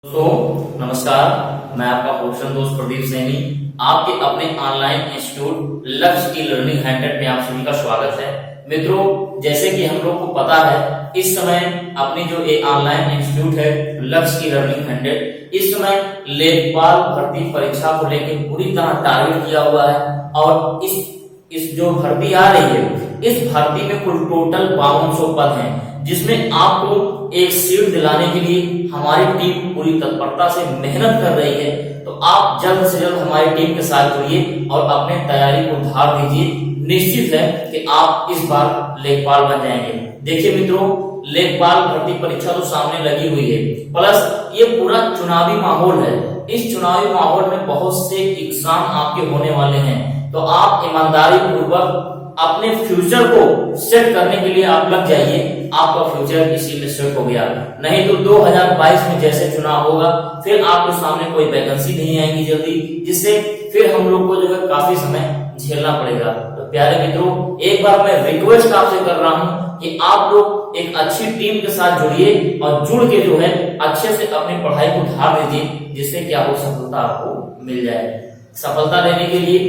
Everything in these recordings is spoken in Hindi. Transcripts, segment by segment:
दोस्तों नमस्कार, मैं आपका प्रोफेसर दोस्त प्रदीप सैनी आपके अपने ऑनलाइन इंस्टीट्यूट लक्ष्य की लर्निंग 100 में आप सभी का स्वागत है। मित्रों, जैसे कि हम लोग को पता है इस समय अपनी जो एक ऑनलाइन इंस्टीट्यूट है लक्ष्य की लर्निंग 100, इस समय लेखपाल भर्ती परीक्षा को लेकर पूरी तरह टारगेट किया हुआ है और इस जो भर्ती आ रही है इस भर्ती में कुल टोटल 5200 पद हैं, जिसमें आपको एक सीट दिलाने के लिए हमारी टीम पूरी तत्परता से मेहनत कर रही है। तो आप जल्द से जल्द हमारी टीम के साथ जुड़िए और अपने तैयारी को धार दीजिए। निश्चित है कि आप इस बार लेखपाल बन जाएंगे। देखिए मित्रों, लेखपाल भर्ती परीक्षा तो सामने लगी हुई है, प्लस ये पूरा चुनावी माहौल है। इस चुनावी माहौल में बहुत से एग्जाम आपके होने वाले हैं, तो आप ईमानदारी पूर्वक अपने फ्यूचर को सेट करने के लिए आप लग जाइए। आपका फ्यूचर इसी में सेट हो गया, नहीं तो 2022 में जैसे चुनाव होगा फिर आपके सामने कोई वैकेंसी नहीं आएगी जल्दी, जिससे फिर हम लोग को जो है काफी समय झेलना पड़ेगा। तो प्यारे मित्रों, एक बार मैं रिक्वेस्ट आपसे कर रहा हूं कि आप लोग एक अच्छी टीम के साथ जुड़िए और जुड़ के जो है अच्छे से अपनी पढ़ाई को धार दीजिए, जिससे क्या हो सफलता आपको मिल जाए। सफलता लेने के लिए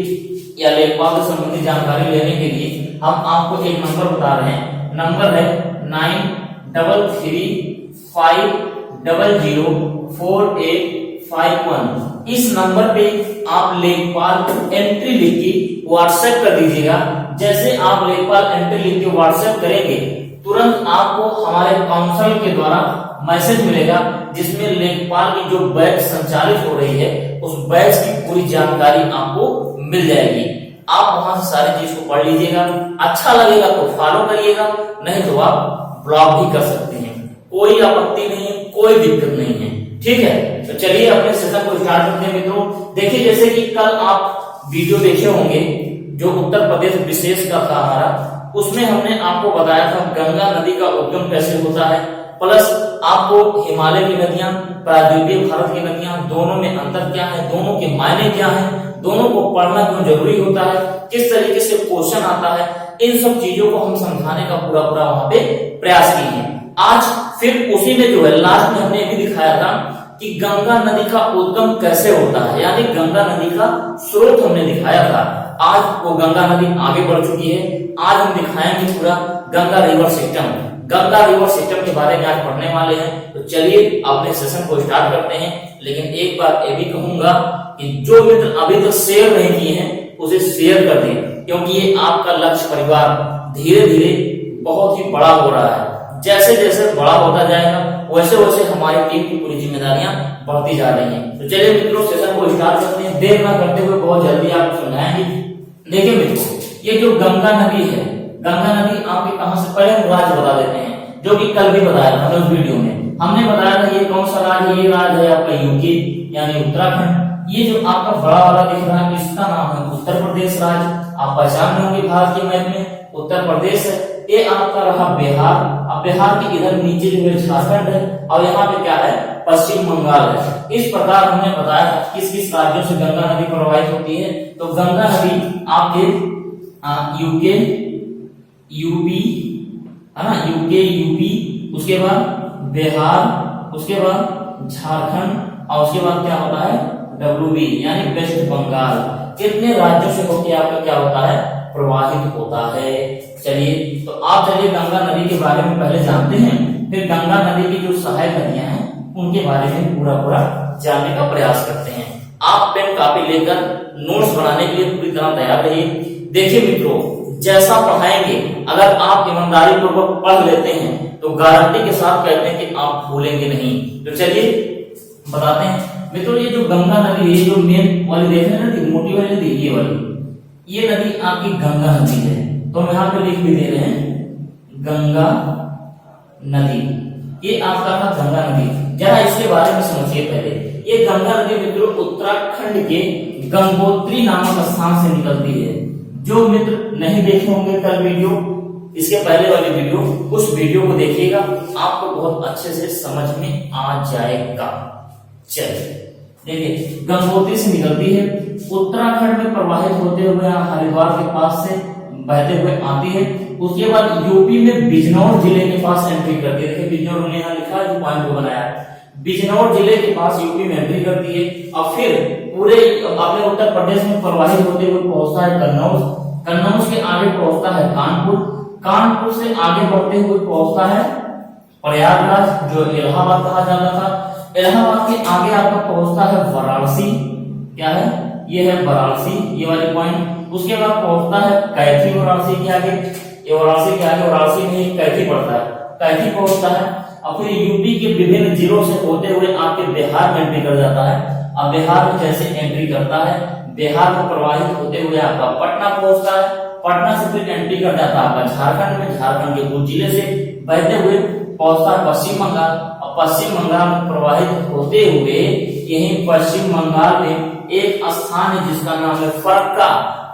या लेखपाल से संबंधित जानकारी लेने के लिए हम आपको एक नंबर बता रहे हैं। नंबर है 9335004851। इस नंबर पे आप लेखपाल एंट्री लिख के व्हाट्सएप कर दीजिएगा। जैसे आप लेखपाल एंट्री लिख के व्हाट्सएप करेंगे, तुरंत आपको हमारे काउंसिल के द्वारा मैसेज मिलेगा, जिसमें लेखपाल की जो बैच संचालित हो रही है उस बैच की पूरी जानकारी आपको मिल जाएगी। आप वहां से सारी चीज को पढ़ लीजिएगा। अच्छा लगेगा तो फॉलो करिएगा, नहीं तो आप ब्लॉक भी कर सकते हैं। कोई आपत्ति नहीं है, कोई दिक्कत नहीं है, ठीक है। तो चलिए अपने सेशन को स्टार्ट करते हैं। मित्रों देखिए, जैसे कि कल आप वीडियो देखे होंगे जो उत्तर प्रदेश विशेष का था हमारा, उसमें हमने आपको बताया था गंगा नदी का उद्गम कैसे होता है, प्लस आपको हिमालय की नदियां, प्रायद्वीपीय भारत की नदियां, दोनों में अंतर क्या है, दोनों के मायने क्या है, दोनों को पढ़ना क्यों जरूरी होता है, किस तरीके से क्वेश्चन आता है, इन सब चीजों को हम समझाने का पूरा वहां पे प्रयास किए हैं। आज फिर उसी में जो है लास्ट में हमने भी दिखाया था कि गंगा नदी का उद्गम कैसे होता है, यानी गंगा नदी का स्रोत हमने दिखाया था। आज वो गंगा नदी आगे बढ़ चुकी है। आज हम दिखाएंगे पूरा Ganga river system. Ganga river system के बारे में आज पढ़ने वाले हैं। तो चलिए अपने सेशन को स्टार्ट करते हैं। लेकिन एक बात ये भी कहूंगा कि जो मित्र अभी तक शेयर नहीं किए हैं उसे शेयर कर दें, क्योंकि ये आपका लक्ष्य परिवार धीरे धीरे बहुत ही बड़ा हो रहा है। जैसे जैसे बड़ा होता जाएगा वैसे वैसे हमारी टीम की पूरी जिम्मेदारियां बढ़ती जा रही हैं। तो चलिए मित्रों सेशन को स्टार्ट करते हैं। देर ना करते हुए बहुत जल्दी आपको समझाएंगे। देखिए मित्रों, ये जो गंगा नदी है, गंगा नदी आपके कहां से, पहले राज्य बता देते हैं, जो कि कल भी बताया था उस वीडियो में। हमने बताया था ये कौन सा राज्य, ये राज्य है आपका यूपी यानी उत्तराखंड। ये जो आपका बड़ा वाला दिख रहा है इसका नाम है उत्तर प्रदेश राज्य। आप पहचान होंगे भारत के मैप में उत्तर प्रदेश है। ये आपका रहा बिहार। अब बिहार के इधर नीचे जो है झारखंड है और यहाँ पे क्या है, पश्चिम बंगाल है। इस प्रकार हमने बताया किस किस राज्यों से गंगा नदी प्रवाहित होती है। तो गंगा नदी आपके यूके, यूपी है ना, यूपी, उसके बाद बिहार, उसके बाद झारखंड और उसके बाद क्या होता है WB यानी वेस्ट बंगाल। कितने राज्यों से होकर आपका क्या होता है, प्रवाहित होता है। चलिए तो आप चलिए गंगा नदी के बारे में पहले जानते हैं, फिर गंगा नदी की जो सहायक नदियां हैं उनके बारे में पूरा जानने का प्रयास करते हैं। आप पेन कॉपी लेकर नोट्स बनाने के लिए पूरी तरह तैयार रहिए। देखिए मित्रों, जैसा पढ़ाएंगे अगर आप ईमानदारी पूर्वक पढ़ लेते हैं तो गारंटी के साथ कहते हैं कि आप भूलेंगे नहीं। तो चलिए बताते हैं मित्रों, ये जो गंगा नदी है, जो मेन वाली देख रहे हैं नदी, मोटी वाली नदी, ये वाली, ये नदी आपकी गंगा नदी है। तो हम यहाँ पे लिख भी दे रहे हैं गंगा नदी। ये आपका था गंगा नदी। जरा इसके बारे में समझिए पहले। ये गंगा नदी मित्रों उत्तराखंड के गंगोत्री नामक स्थान से निकलती है। जो मित्र नहीं देखे होंगे कल वीडियो, इसके पहले वाली वीडियो, उस वीडियो को देखिएगा, आपको बहुत अच्छे से समझ में आ जाएगा। चलिए देखिए, गंगोत्री से निकलती है, उत्तराखंड में प्रवाहित होते हुए हरिद्वार के पास से बहते हुए आती है। उसके बाद यूपी में बिजनौर जिले के पास एंट्री करती है। देखिए बिजनौर हमने यहाँ लिखा है, जो पॉइंट को बनाया। बिजनौर जिले के पास यूपी में एंट्री करती है और फिर पूरे अपने उत्तर प्रदेश में प्रवाहित होते हुए पहुंचता है कन्नौज, कन्नौज के आगे पहुंचता है कानपुर, कानपुर से आगे बढ़ते हुए पहुंचता है प्रयागराज जो इलाहाबाद कहा जाता था, इलाहाबाद के आगे आपका पहुंचता है वाराणसी, क्या है ये है वाराणसी, ये वाले पॉइंट। उसके बाद पहुंचता है कैथी, वाराणसी के आगे, ये वाराणसी के आगे वाराणसी में एक कैथी पड़ता है, कैथी पहुंचता है और फिर यूपी के विभिन्न जिलों से होते हुए आपके बिहार में एंट्री कर जाता है। अब बिहार में जैसे एंट्री करता है, बिहार को प्रवाहित होते हुए आपका पटना पहुंचता है, पटना से फिर एंट्री कर जाता है आपका झारखंड में, झारखंड के कुछ जिले से बहते हुए पहुंचता है पश्चिम बंगाल, और पश्चिम बंगाल में प्रवाहित होते हुए यही पश्चिम बंगाल में एक स्थान है जिसका नाम है फरक्का।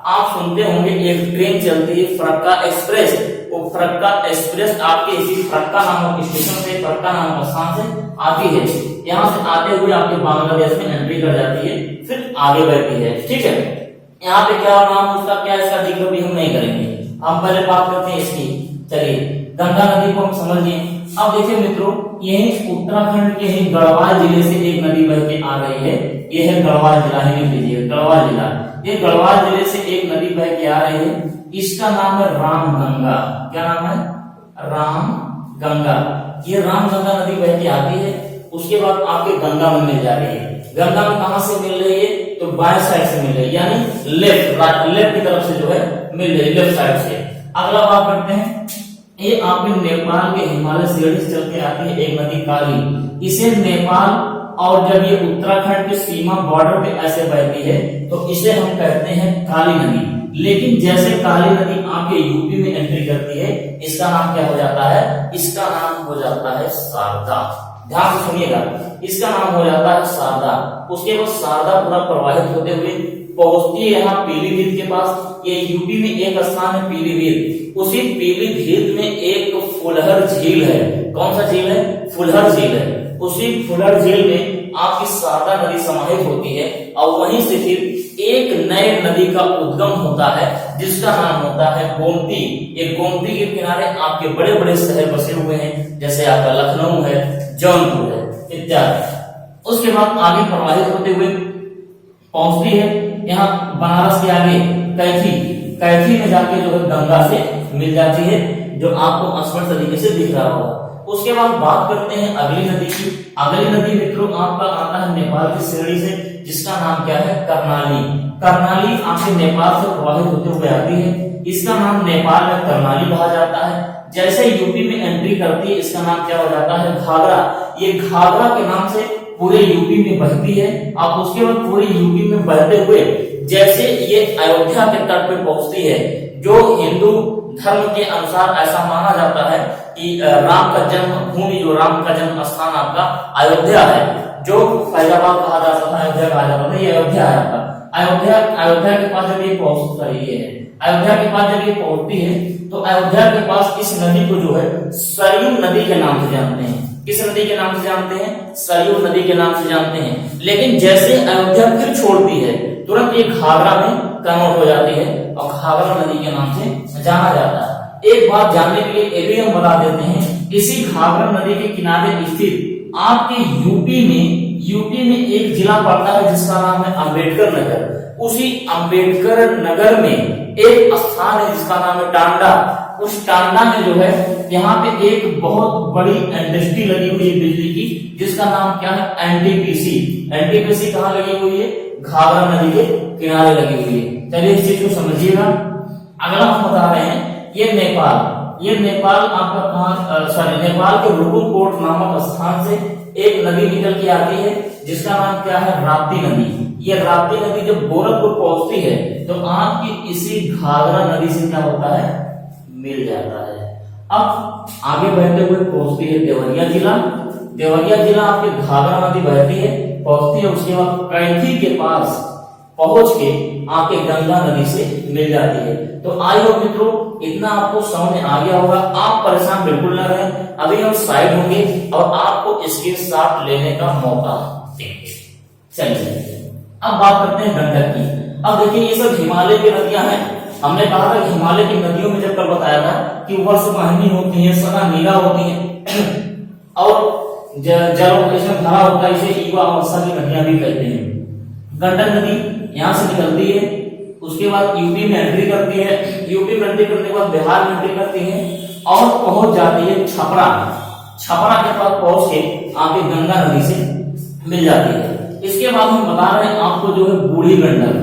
आप सुनते होंगे एक ट्रेन चलती है फरक्का एक्सप्रेस, वो फरक्का एक्सप्रेस आपके इसी फरक्का नामक स्टेशन से, फरक्का नामक स्थान से आती है। यहाँ से आते हुए आपके बांग्लादेश में एंट्री कर जाती है, फिर आगे बढ़ती है, ठीक है। यहाँ पे क्या नाम उसका क्या, इसका जिक्र भी हम नहीं करेंगे, हम पहले बात करते हैं इसकी। चलिए गंगा नदी को हम समझिए। अब देखिए मित्रों, यही उत्तराखंड के ही गढ़वाल जिले से एक नदी बह के आ रही है, ये है गढ़वाल जिला, ही लिख लीजिए गढ़वाल जिला। ये गढ़वाल जिले से एक नदी बह के आ रही है, इसका नाम है रामगंगा। क्या नाम है? रामगंगा। ये रामगंगा नदी बह के आती है, उसके बाद आपके गंगा में मिल जा रही है। गंगा में कहां से मिल रही है? तो बाएं साइड से मिल रही है, यानी लेफ्ट की तरफ से जो है मिल रही है, लेफ्ट साइड से। अगला बात करते हैं, ये आपके नेपाल के हिमालय श्रेणी से चल के आती है एक नदी काली। इसे नेपाल और जब ये उत्तराखंड के सीमा बॉर्डर पे ऐसे बहती है तो इसे हम कहते हैं काली नदी। लेकिन जैसे काली नदी आपके यूपी में एंट्री करती है, इसका नाम क्या हो जाता है? इसका नाम हो जाता है शारदा। ध्यान से सुनिएगा, इसका नाम हो जाता है शारदा। उसके बाद शारदा पूरा प्रवाहित होते हुए पहुंचती है यहाँ पीलीभीत के पास। ये यूपी में एक स्थान है पीलीभीत, उसी पीलीभीत में एक फुलहर झील है। कौन सा झील है? फुलहर झील है। उसी फुलहर झील में आपकी शारदा नदी समाहित होती है और वहीं से फिर एक नए नदी का उद्गम होता है जिसका नाम होता है गोमती। ये गोमती के किनारे आपके बड़े बड़े शहर बसे हुए हैं, जैसे आपका लखनऊ है, जौनपुर है इत्यादि। उसके बाद आगे प्रवाहित होते हुए पहुंचती है यहाँ बनारस के आगे कैथी, कैथी में जाके जो है गंगा से मिल जाती है, जो आपको स्पष्ट तरीके से दिख रहा होगा। उसके बाद बात करते हैं अगली नदी की। अगली नदी मित्रों आपका आता है नेपाल की श्रेणी से, जिसका नाम क्या है? कर्णाली। कर्णाली आपके नेपाल से प्रवाहित होते हुए आती है, इसका नाम नेपाल में कर्णाली कहा जाता है। जैसे यूपी में एंट्री करती है, इसका नाम क्या हो जाता है? घाघरा। ये घाघरा के नाम से पूरे यूपी में बहती है। अब उसके बाद पूरे यूपी में बहते हुए जैसे ये अयोध्या के तट पे पहुंचती है, जो हिंदू धर्म के अनुसार ऐसा माना जाता है कि राम का जन्म भूमि, जो राम का जन्म स्थान आपका अयोध्या है, जो फैजाबाद कहा जाता था, अयोध्या कहा जाता था, ये अयोध्या है आपका। अयोध्या के पास जब ये पहुंच रही है, अयोध्या के पास जब ये पहुंचती है तो अयोध्या के पास इस नदी को जो है सरयू नदी के नाम से जानते हैं। किस नदी के नाम से जानते हैं? सरयू नदी के नाम से जानते हैं। लेकिन जैसे अयोध्या फिर छोड़ती है, तुरंत ये घाघरा में कन्वर्ट हो जाती है और घाघरा नदी के नाम से जाना जाता है। एक बात जानने के लिए ये भी हम बता देते हैं, इसी घाघरा नदी के किनारे स्थित आपके यूपी में एक जिला पड़ता है जिसका नाम है अम्बेडकर नगर। उसी अम्बेडकर नगर में एक स्थान है जिसका नाम है टांडा। उस टांडा में जो है यहाँ पे एक बहुत बड़ी इंडस्ट्री लगी हुई है बिजली की, जिसका नाम क्या है? एनटीपीसी। एनटीपीसी कहाँ लगी हुई है? घाघरा नदी के किनारे लगी हुई है। चलिए इस चीज को समझिएगा। अगला हम बता रहे हैं, ये नेपाल आपका कहां, नेपाल के रुकुमकोट नामक स्थान से एक नदी निकल के आती है जिसका नाम क्या है? राप्ती नदी। ये राप्ती नदी जब गोरखपुर पहुंचती है तो आपकी इसी घाघरा नदी से क्या होता है? मिल जाता है। अब आगे बढ़ते हुए पहुंचती है देवरिया जिला। देवरिया जिला आपके घाघरा नदी बहती है, पहुंचती है, उसके बाद कैथी के पास पहुंच के आपके गंगा नदी से मिल जाती है। तो आई होप मित्रों इतना आपको समझ में आ गया होगा। आप परेशान बिल्कुल न रहें, अभी हम साइड होंगे और आपको स्क्रीनशॉट लेने का मौका देंगे। चलिए अब बात करते हैं गंडक की। अब देखिए ये सब हिमालय की नदियां हैं। हमने कहा था कि हिमालय की नदियों में जब कल बताया था कि वर्षवाहिनी होती है, सदा नीला होती है और जल इसमें भरा होता है, इसे युवा अवस्था की नदियां भी कहते हैं। गंडक नदी यहाँ से निकलती है, उसके बाद यूपी में एंट्री करती है, यूपी में एंट्री करने के बाद बिहार में एंट्री करती है और पहुंच जाती है छपरा। छपरा के पास पहुंच के आके गंगा नदी से मिल जाती है। इसके बाद हम बता रहे हैं आपको जो है बूढ़ी गंडक।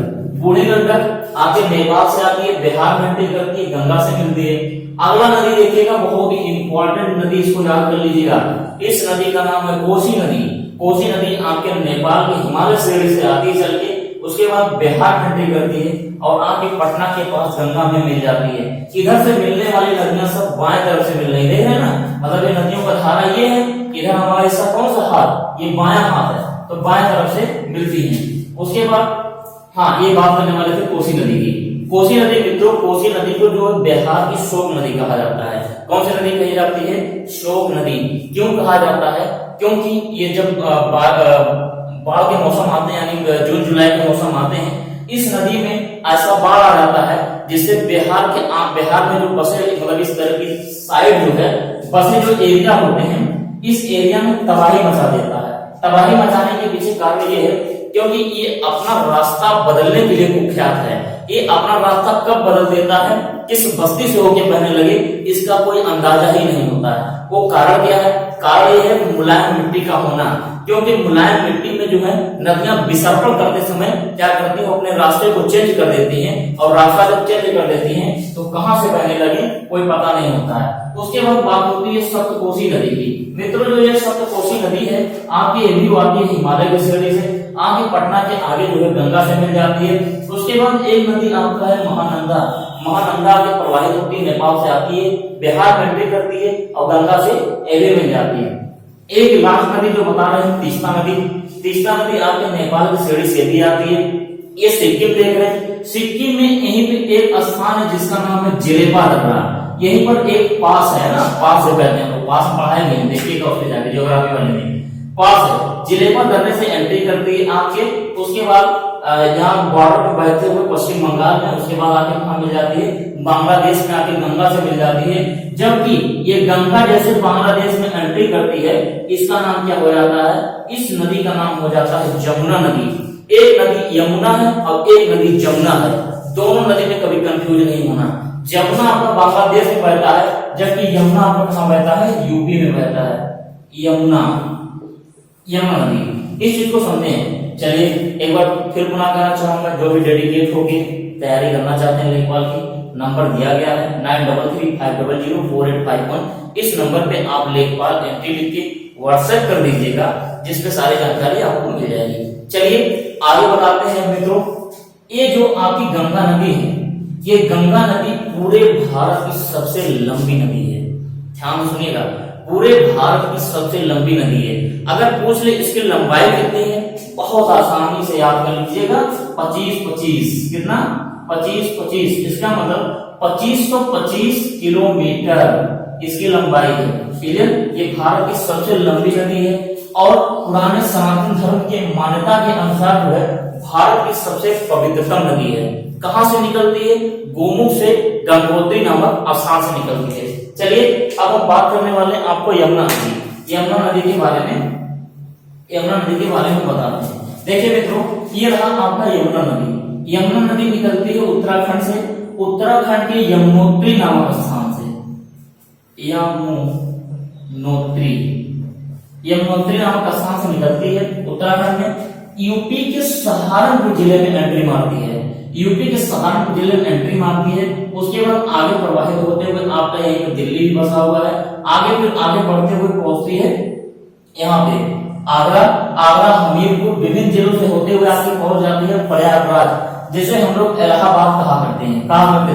बूढ़ी गंडक आके नेपाल से आती है, बिहार में एंट्री करती है, गंगा से मिलती है। अगला नदी देखिएगा, बहुत ही इंपॉर्टेंट नदी, इसको याद कर लीजिएगा। इस नदी का नाम है कोसी नदी। कोसी नदी आपके नेपाल के हिमालय श्रेणी से आती है चल के, उसके बाद बिहार में एंट्री करती है और आके पटना के पास गंगा में मिल जाती है। इधर से मिलने वाली नदियां सब बाएं तरफ से मिल रही देख रहे हैं ना, मतलब ये नदियों का धारा ये है, इधर हमारा हिस्सा कौन सा हाथ, ये बायां हाथ है, तो बाएं तरफ से मिलती है। उसके बाद हाँ, ये बात करने वाले थे कोसी नदी की। कोसी नदी मित्रों, कोसी नदी को जो बिहार की शोक नदी कहा जाता है। कौन सी नदी कही जाती है? शोक नदी। क्यों कहा जाता है? क्योंकि ये जब बाढ़ के मौसम आते हैं, यानी जून जुलाई के मौसम आते हैं, इस नदी में ऐसा बाढ़ आ जाता है जिससे बिहार में जो बसे, मतलब इस तरह की साइड जो है, बसे जो एरिया होते हैं, इस एरिया में तबाही मचा देता है। तबाही मचाने के पीछे कारण ये है क्योंकि ये अपना रास्ता बदलने के लिए कुख्यात है। ये अपना रास्ता कब बदल देता है, किस बस्ती से होके बहने लगे, इसका कोई अंदाजा ही नहीं होता है। वो कारण क्या है? कारण ये है मुलायम मिट्टी का होना। क्योंकि मुलायम मिट्टी में जो है नदियां विसर्पण करते समय क्या करती है, अपने रास्ते को चेंज कर देती हैं, और रास्ता जब चेंज कर देती हैं तो कहां से बहने लगे कोई पता नहीं होता है। उसके बाद बात होती है सप्तकोसी नदी की। मित्रों, जो ये सप्तकोसी नदी है आपकी, ये भी आती है हिमालय की श्रेणी से, आगे पटना के आगे जो है गंगा से मिल जाती है। उसके बाद एक नदी आपका है महानंदा। महानंदा के प्रवाहित होती है, नेपाल से आती है, बिहार में एंट्री करती है और गंगा से एवे मिल जाती है। एक लास्ट नदी जो बता रहे हैं तीस्ता नदी। तीस्ता नदी आपके नेपाल की श्रेणी से भी आती है। ये सिक्किम देख रहे हैं, सिक्किम में यहीं पे एक स्थान है जिसका नाम है जिलेपा दर्रा। यहीं पर एक पास है ना, पास से कहते हैं, तो पास पढ़ाएंगे, देखिएगा उसके जाके ज्योग्राफी वाले में पास है। जिलेपा दर्रे से एंट्री करती है आपके, उसके बाद यहाँ बॉर्डर पे बहते हुए पश्चिम बंगाल में, उसके बाद आके कहाँ मिल जाती है, बांग्लादेश में आके गंगा से मिल जाती है। जबकि ये गंगा जैसे बांग्लादेश में एंट्री करती है, इसका नाम क्या हो जाता है? इस नदी का नाम हो जाता है जमुना नदी। एक नदी यमुना है और एक नदी जमुना है, दोनों नदी में कभी कंफ्यूज नहीं होना। जमुना आपका बांग्लादेश में बहता है, जबकि यमुना आपका कहाँ बहता है? यूपी में बहता है। यमुना नदी, इस चीज को समझे। चलिए एक बार फिर पुनः कहना चाहूंगा, जो भी डेडिकेट होके तैयारी करना चाहते हैं लेखपाल की, नंबर दिया गया है 9335004851। इस नंबर पे आप लेखपाल एंट्री लिख के व्हाट्सएप कर दीजिएगा, जिसपे सारी जानकारी आपको मिल जाएगी। चलिए आगे बताते हैं मित्रों, ये जो आपकी गंगा नदी है, ये गंगा नदी पूरे भारत की सबसे लंबी नदी है। ध्यान सुनिएगा, पूरे भारत की सबसे लंबी नदी है। अगर पूछ ले इसकी लंबाई कितनी है, बहुत आसानी से याद कर लीजिएगा, 25-25। कितना? 25-25। इसका मतलब 2525 किलोमीटर इसकी लंबाई है। क्लियर? ये भारत की सबसे लंबी नदी है और पुराने सनातन धर्म के मान्यता के अनुसार जो है भारत की सबसे पवित्रतम नदी है। कहां से निकलती है? गोमुख से गंगोत्री नामक स्थान से निकलती है। चलिए अब हम बात करने वाले हैं आपको यमुना नदी। यमुना नदी के बारे में बताते हैं। देखिए मित्रों, ये रहा आपका यमुना नदी। यमुना नदी निकलती है उत्तराखंड से, उत्तराखंड के यमुनोत्री नामक स्थान से। यमुनोत्री नामक स्थान से निकलती है उत्तराखंड में, यूपी के सहारनपुर जिले में एंट्री मारती है। यूपी के सहारनपुर जिले में एंट्री मारती है। उसके बाद आगे प्रवाहित होते हुए आपका यहीं पर दिल्ली भी बसा हुआ है। आगे फिर आगे बढ़ते हुए पहुंचती है यहाँ पे आगरा, हमीरपुर, विभिन्न जिलों से होते हुए आगे पहुंच जाती है प्रयागराज, जिसे हम लोग इलाहाबाद कहा करते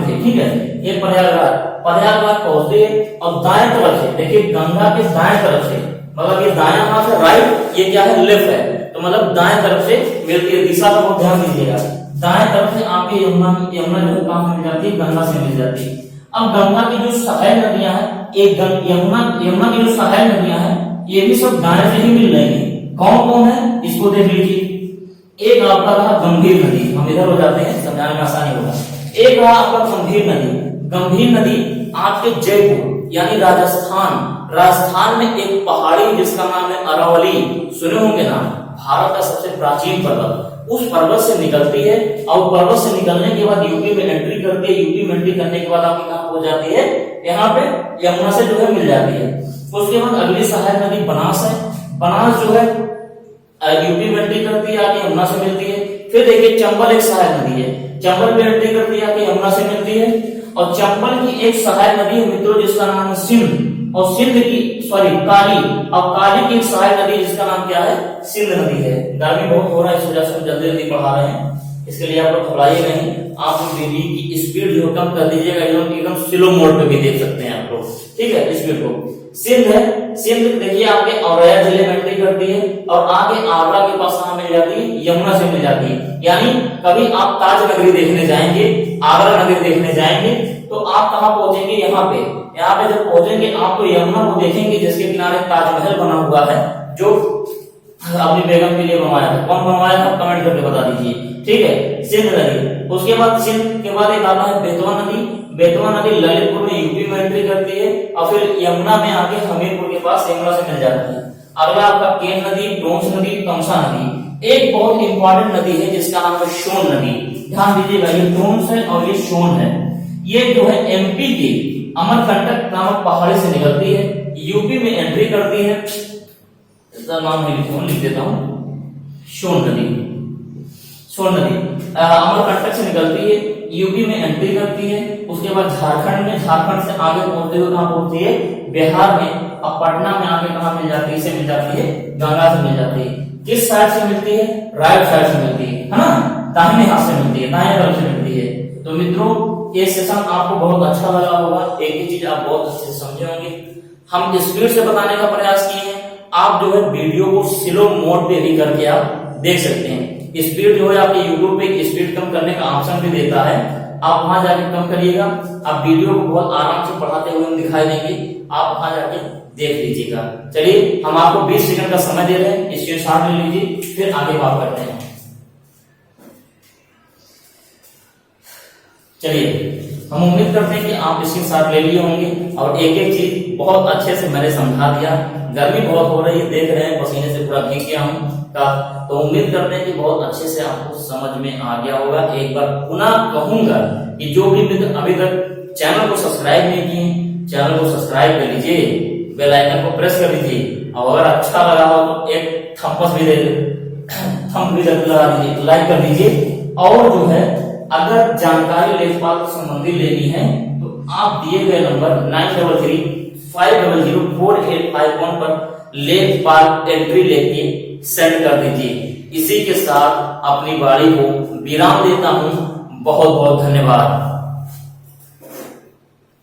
थे। ठीक है, ये प्रयागराज पहुंचती है और दाएं तरफ से देखिए, गंगा के दाएं तरफ से, मतलब ये दायां हाथ है राइट, ये क्या है लेफ्ट है, तो मतलब दाएं तरफ से मिलती है। दिशा का बहुत ध्यान दीजिएगा, दाएं तरफ से आपकी यमुना जो है कहां मिल जाती है? गंगा से मिल जाती है। अब गंगा की जो सहायक नदियां हैं, एक यमुना की जो सहायक नदियां हैं, ये भी सब दाएं से ही मिल रही है। कौन कौन है इसको देख लीजिए। एक आपका रहा गंभीर नदी, हम इधर हो जाते हैं, समझाने में आसानी होगा। एक रहा आपका गंभीर नदी। गंभीर नदी आपके जयपुर यानी राजस्थान राजस्थान में एक पहाड़ी जिसका नाम है अरावली, सुने होंगे ना, भारत का सबसे प्राचीन पर्वत, उस पर्वत से निकलती है और पर्वत से निकलने के बाद यूपी में एंट्री करती है। यूपी में एंट्री करने के बाद आपकी कहां पहुंच जाती है, यहाँ पे यमुना से जो है मिल जाती है। उसके बाद अगली सहायक नदी बनास है। बनास जो है यूपी में एंट्री करती है, आके यमुना से मिलती है। फिर देखिए चंबल एक सहायक नदी है, चंबल में एंट्री करती है, आके यमुना से मिलती है। और चंबल की एक सहायक नदी है मित्रों जिसका नाम है सिंध, और सिंध की काली, और काली की एक सहायक नदी जिसका नाम क्या है, सिंध नदी है। गर्मी बहुत हो रहा है इस वजह से हम जल्दी जल्दी पढ़ा रहे हैं, इसके लिए आप लोग घबराइए नहीं। आप वीडियो की स्पीड जो कम कर दीजिएगा, एकदम स्लो मोड पे भी देख सकते हैं आप लोग, ठीक है। स्पीड को सिंध है, सिंध देखिए आपके औरैया जिले में एंट्री करती है और आगे आगरा के पास कहां मिल जाती है, यमुना से मिल जाती है। यानी कभी आप ताज नगरी देखने जाएंगे, आगरा नगरी देखने जाएंगे, तो आप कहां पहुंचेंगे, यहाँ पे जब पहुंचेंगे आप तो यमुना को देखेंगे जिसके किनारे ताजमहल बना हुआ है, जो अपनी बेगम के लिए बनवाया था। कौन बनवाया था कमेंट करके बता दीजिए, ठीक है। सिंध नदी, उसके बाद सिंध के बाद एक आता है बेतवा नदी। बेतवा नदी ललितपुर में यूपी में एंट्री करती है और फिर यमुना में आके हमीरपुर के पास यमुना से मिल जाती है। अगला आपका केन नदी, टोंस नदी, तमसा नदी। एक बहुत इंपॉर्टेंट नदी है जिसका नाम है सोन नदी। ध्यान दीजिएगा, ये टोंस है और ये सोन है। ये जो है एमपी के अमरकंटक नामक पहाड़ी से निकलती है, यूपी में एंट्री करती है। इसका नाम लिख देता हूं, सोन नदी। सोन नदी अमरकंटक से निकलती है, यूपी में एंट्री करती है। उसके बाद झारखंड में, झारखंड से आगे पहुंचते हुए कहां पहुंचती है, बिहार में। अब पटना में आगे कहां मिल जाती है, इसे मिल जाती है गंगा से मिल जाती है। किस साइड से मिलती है, राइट साइड से मिलती है ना, दाहिने हाथ से मिलती है, दाहिने तरफ से मिलती है। तो मित्रों ये सेशन आपको बहुत अच्छा लगा होगा, एक ही चीज आप बहुत अच्छे से समझे होंगे। हम स्पीड से बताने का प्रयास किए हैं, आप जो है वीडियो को स्लो मोड पे भी करके आप देख सकते हैं। स्पीड जो है आपके यूट्यूब पे स्पीड कम करने का ऑप्शन भी देता है, आप वहां जाके कम करिएगा। आप वीडियो को बहुत आराम से पढ़ाते हुए हम दिखाई देंगे, आप वहां जाके देख लीजिएगा। चलिए हम आपको 20 सेकंड का समय दे रहे हैं, इसके साथ ले लीजिए, फिर आगे बात करते हैं। चलिए हम उम्मीद करते हैं कि आप इसके साथ ले लिए होंगे और एक एक चीज बहुत अच्छे से मैंने समझा दिया। गर्मी बहुत हो रही है, देख रहे हैं पसीने से पूरा भीग गया हूं, तो उम्मीद करते हैं कि बहुत अच्छे से आपको समझ में आ गया होगा। एक बार पुनः कहूंगा कि जो भी मित्र अभी तक चैनल को सब्सक्राइब नहीं किए, चैनल को सब्सक्राइब कर लीजिए, बेल आइकन को प्रेस कर लीजिए, और अगर अच्छा लगा हो तो एक थम्स भी लगा दीजिए, लाइक कर दीजिए। और जो है अगर जानकारी लेखपाल से संबंधित लेनी है तो आप दिए गए नंबर 9335004851 पर लेखपाल एंट्री लेके सेंड कर दीजिए। इसी के साथ अपनी बारी को विराम देता हूं। बहुत बहुत धन्यवाद।